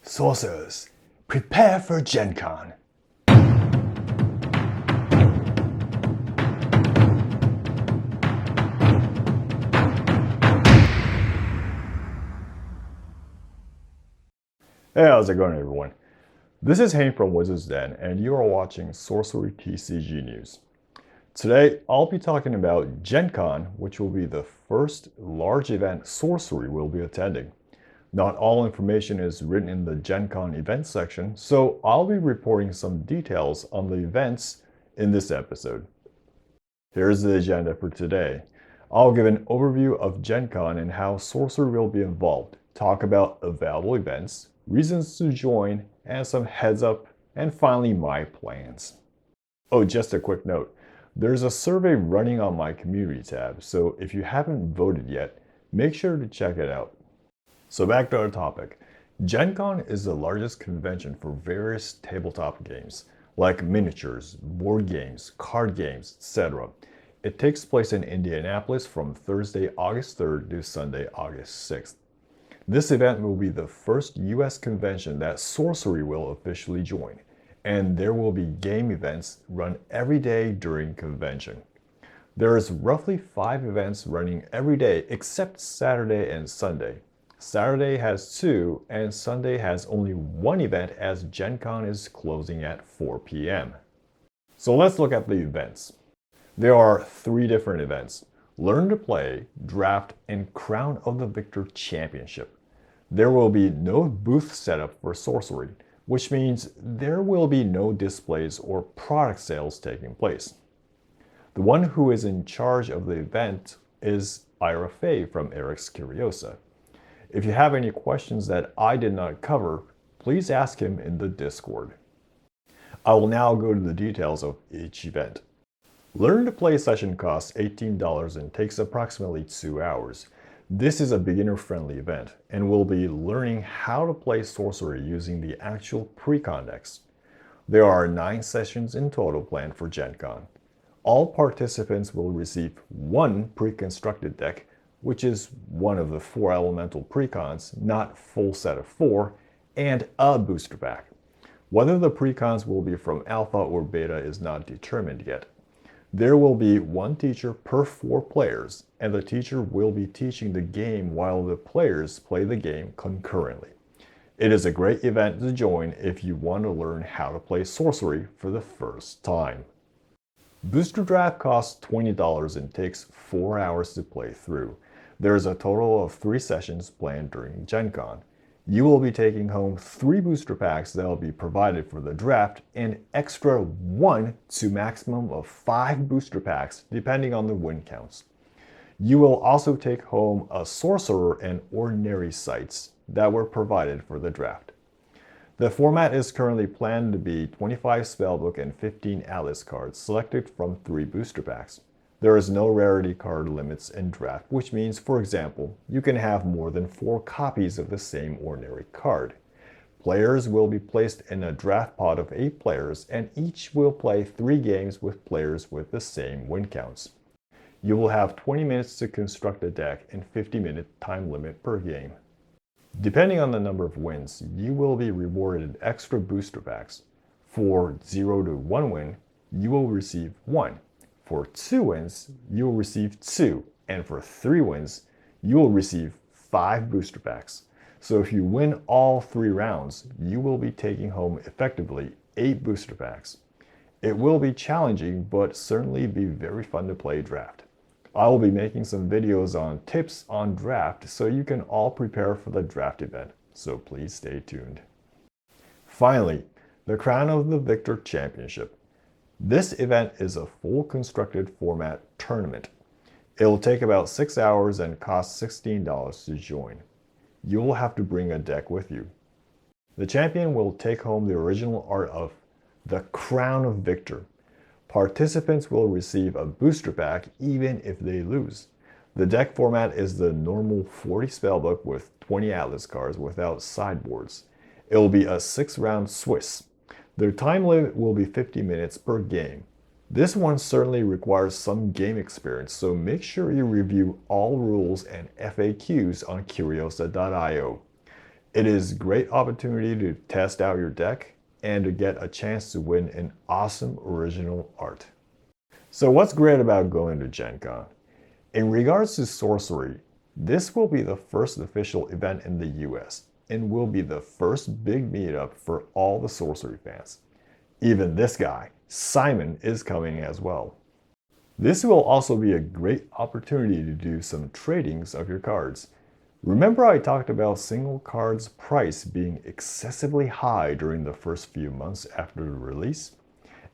Sorcerers, prepare for Gen Con. Hey, how's it going, everyone? This is Hank from Wizards Den, and you are watching Sorcery TCG News. Today, I'll be talking about Gen Con, which will be the first large event Sorcery will be attending. Not all information is written in the Gen Con event section, so I'll be reporting some details on the events in this episode. Here's the agenda for today. I'll give an overview of Gen Con and how Sorcery will be involved, talk about available events, reasons to join, and some heads up, and finally my plans. Oh, just a quick note. There's a survey running on my community tab, so if you haven't voted yet, make sure to check it out. So back to our topic. Gen Con is the largest convention for various tabletop games, like miniatures, board games, card games, etc. It takes place in Indianapolis from Thursday, August 3rd to Sunday, August 6th. This event will be the first US convention that Sorcery will officially join, and there will be game events run every day during convention. There is roughly 5 events running every day except Saturday and Sunday. Saturday has 2 and Sunday has only 1 event as Gen Con is closing at 4 p.m. So let's look at the events. There are 3 different events: Learn to Play, Draft, and Crown of the Victor Championship. There will be no booth setup for Sorcery, which means there will be no displays or product sales taking place. The one who is in charge of the event is Ira Faye from Eric's Curiosa. If you have any questions that I did not cover, please ask him in the Discord. I will now go to the details of each event. Learn to Play session costs $18 and takes approximately 2 hours. This is a beginner-friendly event, and we'll be learning how to play Sorcery using the actual pre-con decks. There are 9 sessions in total planned for Gen Con. All participants will receive 1 pre-constructed deck, which is one of the 4 elemental precons, not full set of 4, and a booster pack. Whether the precons will be from alpha or beta is not determined yet. There will be 1 teacher per 4 players, and the teacher will be teaching the game while the players play the game concurrently. It is a great event to join if you want to learn how to play Sorcery for the first time. Booster Draft costs $20 and takes 4 hours to play through. There is a total of 3 sessions planned during Gen Con. You will be taking home 3 booster packs that will be provided for the draft and extra 1 to maximum of 5 booster packs depending on the win counts. You will also take home a sorcerer and ordinary sites that were provided for the draft. The format is currently planned to be 25 spellbook and 15 atlas cards selected from 3 booster packs. There is no rarity card limits in draft, which means, for example, you can have more than 4 copies of the same ordinary card. Players will be placed in a draft pot of 8 players, and each will play 3 games with players with the same win counts. You will have 20 minutes to construct a deck and 50-minute time limit per game. Depending on the number of wins, you will be rewarded extra booster packs. For 0 to 1 win, you will receive 1. For 2 wins, you will receive 2, and for 3 wins, you will receive 5 booster packs. So if you win all 3 rounds, you will be taking home effectively 8 booster packs. It will be challenging, but certainly be very fun to play draft. I will be making some videos on tips on draft so you can all prepare for the draft event, so please stay tuned. Finally, the Crown of the Victor Championship. This event is a full constructed format tournament. It will take about 6 hours and cost $16 to join. You will have to bring a deck with you. The champion will take home the original art of the Crown of Victor. Participants will receive a booster pack even if they lose. The deck format is the normal 40 spellbook with 20 atlas cards without sideboards. It will be a 6-round Swiss. Their time limit will be 50 minutes per game. This one certainly requires some game experience, so make sure you review all rules and FAQs on Curiosa.io. It is a great opportunity to test out your deck and to get a chance to win an awesome original art. So what's great about going to Gen Con? In regards to Sorcery, this will be the first official event in the US and will be the first big meetup for all the Sorcery fans. Even this guy, Simon, is coming as well. This will also be a great opportunity to do some tradings of your cards. Remember I talked about single cards price being excessively high during the first few months after the release,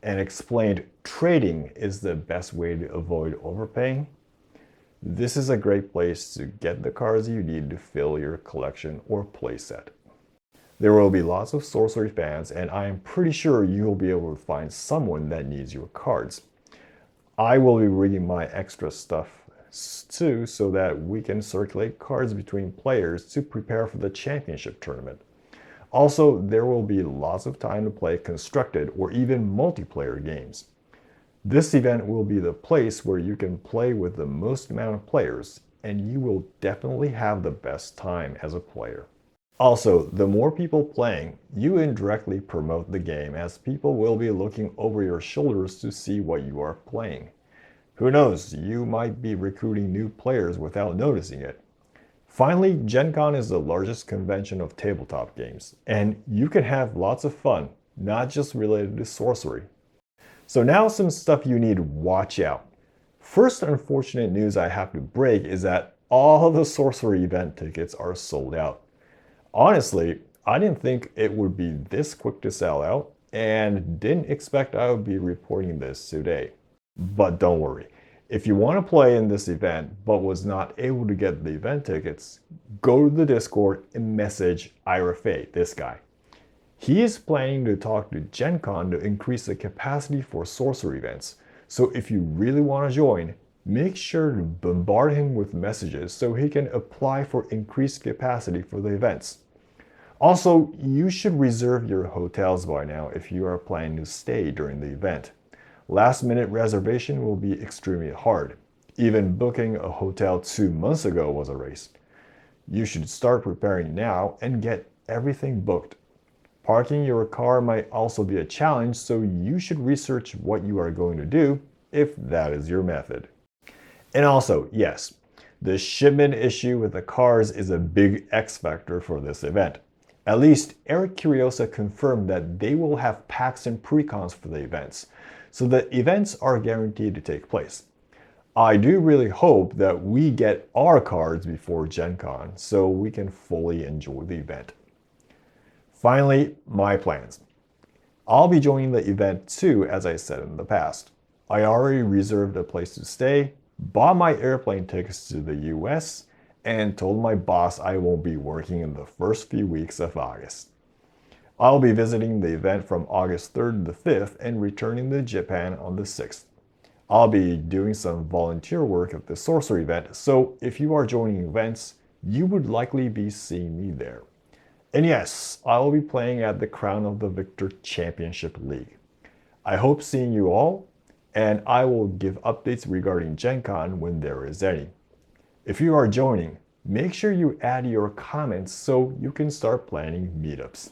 and explained trading is the best way to avoid overpaying? This is a great place to get the cards you need to fill your collection or playset. There will be lots of Sorcery fans, and I am pretty sure you will be able to find someone that needs your cards. I will be bringing my extra stuff too, so that we can circulate cards between players to prepare for the championship tournament. Also, there will be lots of time to play constructed or even multiplayer games. This event will be the place where you can play with the most amount of players, and you will definitely have the best time as a player. Also, the more people playing, you indirectly promote the game, as people will be looking over your shoulders to see what you are playing. Who knows, you might be recruiting new players without noticing it. Finally, Gen Con is the largest convention of tabletop games, and you can have lots of fun, not just related to Sorcery. So now some stuff you need to watch out. First unfortunate news I have to break is that all the Sorcery event tickets are sold out. Honestly, I didn't think it would be this quick to sell out, and didn't expect I would be reporting this today. But don't worry, if you want to play in this event but was not able to get the event tickets, go to the Discord and message IRFA, this guy. He is planning to talk to Gen Con to increase the capacity for Sorcery events, so if you really want to join, make sure to bombard him with messages so he can apply for increased capacity for the events. Also, you should reserve your hotels by now if you are planning to stay during the event. Last-minute reservation will be extremely hard. Even booking a hotel 2 months ago was a race. You should start preparing now and get everything booked. Parking your car might also be a challenge, so you should research what you are going to do if that is your method. And also, yes, the shipment issue with the cars is a big X factor for this event. At least Eric Curiosa confirmed that they will have packs and precons for the events, so the events are guaranteed to take place. I do really hope that we get our cards before Gen Con so we can fully enjoy the event. Finally, my plans. I'll be joining the event too, as I said in the past. I already reserved a place to stay, bought my airplane tickets to the US, and told my boss I won't be working in the first few weeks of August. I'll be visiting the event from August 3rd to the 5th and returning to Japan on the 6th. I'll be doing some volunteer work at the Sorcery event, so if you are joining events, you would likely be seeing me there. And yes, I will be playing at the Crown of the Victor Championship League. I hope seeing you all, and I will give updates regarding Gen Con when there is any. If you are joining, make sure you add your comments so you can start planning meetups.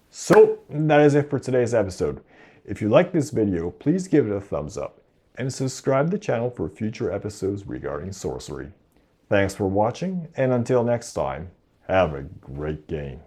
So that is it for today's episode. If you like this video, please give it a thumbs up and subscribe to the channel for future episodes regarding Sorcery. Thanks for watching, and until next time, have a great game.